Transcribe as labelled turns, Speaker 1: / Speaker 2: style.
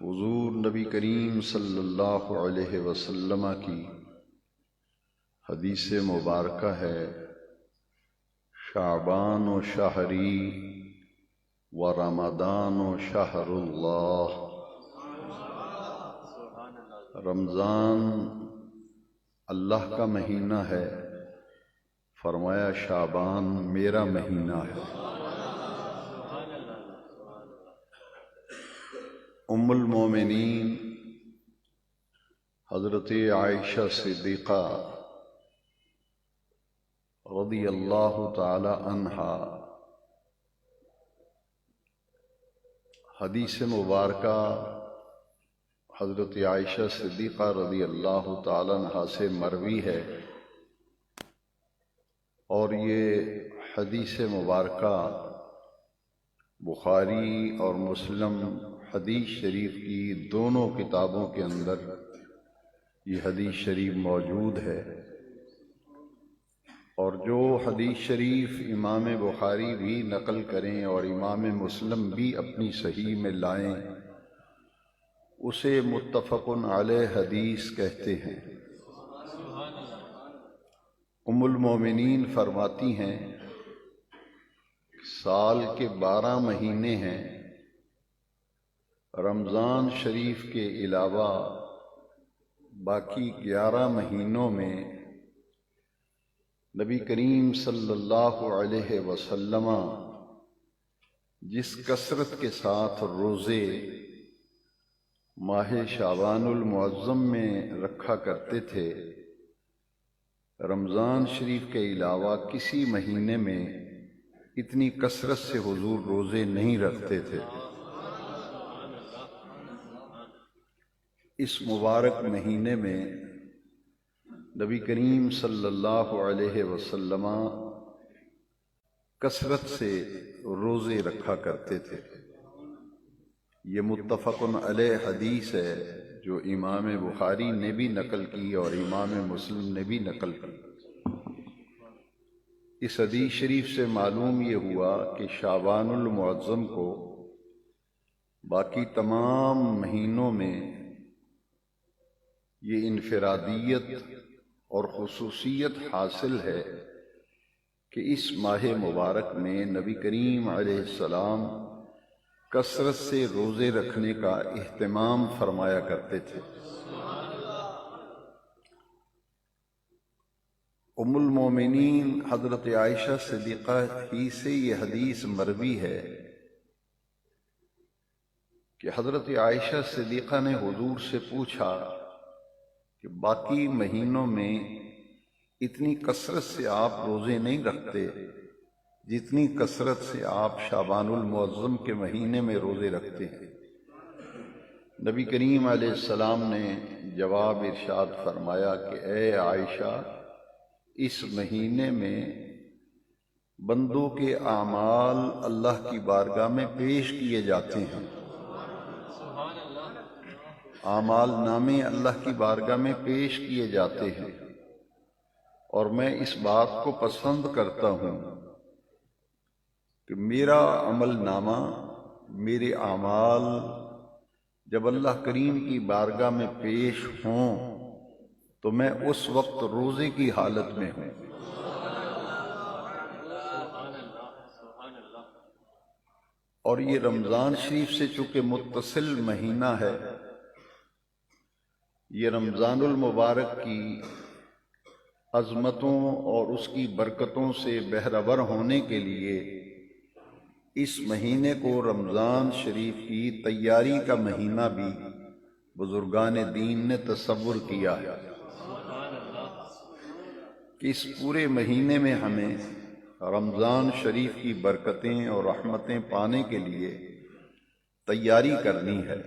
Speaker 1: حضور نبی کریم صلی اللہ علیہ وسلم کی حدیث مبارکہ ہے، شعبان و شہری و رمضان و شہر اللہ۔ رمضان اللہ کا مہینہ ہے، فرمایا شعبان میرا مہینہ ہے۔ ام المومنین حضرت عائشہ صدیقہ رضی اللہ تعالی عنہا حدیث مبارکہ حضرت عائشہ صدیقہ رضی اللہ تعالی عنہا سے مروی ہے، اور یہ حدیث مبارکہ بخاری اور مسلم حدیث شریف کی دونوں کتابوں کے اندر یہ حدیث شریف موجود ہے۔ اور جو حدیث شریف امام بخاری بھی نقل کریں اور امام مسلم بھی اپنی صحیح میں لائیں، اسے متفق علیہ حدیث کہتے ہیں۔ ام المومنین فرماتی ہیں سال کے 12 مہینے ہیں، رمضان شریف کے علاوہ باقی 11 مہینوں میں نبی کریم صلی اللہ علیہ وسلم جس کثرت کے ساتھ روزے ماہ شعبان المعظم میں رکھا کرتے تھے، رمضان شریف کے علاوہ کسی مہینے میں اتنی کثرت سے حضور روزے نہیں رکھتے تھے۔ اس مبارک مہینے میں نبی کریم صلی اللہ علیہ وسلم کثرت سے روزے رکھا کرتے تھے۔ یہ متفق علیہ حدیث ہے جو امام بخاری نے بھی نقل کی اور امام مسلم نے بھی نقل کی۔ اس حدیث شریف سے معلوم یہ ہوا کہ شعبان المعظم کو باقی تمام مہینوں میں یہ انفرادیت اور خصوصیت حاصل ہے کہ اس ماہ مبارک میں نبی کریم علیہ السلام کثرت سے روزے رکھنے کا اہتمام فرمایا کرتے تھے۔ ام المومنین حضرت عائشہ صدیقہ ہی سے یہ حدیث مروی ہے کہ حضرت عائشہ صدیقہ نے حضور سے پوچھا کہ باقی مہینوں میں اتنی کثرت سے آپ روزے نہیں رکھتے جتنی کثرت سے آپ شعبان المعظم کے مہینے میں روزے رکھتے ہیں۔ نبی کریم علیہ السلام نے جواب ارشاد فرمایا کہ اے عائشہ، اس مہینے میں بندوں کے اعمال اللہ کی بارگاہ میں پیش کیے جاتے ہیں، اعمال نامے اللہ کی بارگاہ میں پیش کیے جاتے ہیں، اور میں اس بات کو پسند کرتا ہوں کہ میرا عمل نامہ، میرے اعمال جب اللہ کریم کی بارگاہ میں پیش ہوں تو میں اس وقت روزے کی حالت میں ہوں۔ اور یہ رمضان شریف سے چونکہ متصل مہینہ ہے، یہ رمضان المبارک کی عظمتوں اور اس کی برکتوں سے بہرور ہونے کے لیے اس مہینے کو رمضان شریف کی تیاری کا مہینہ بھی بزرگان دین نے تصور کیا ہے کہ اس پورے مہینے میں ہمیں رمضان شریف کی برکتیں اور رحمتیں پانے کے لیے تیاری کرنی ہے۔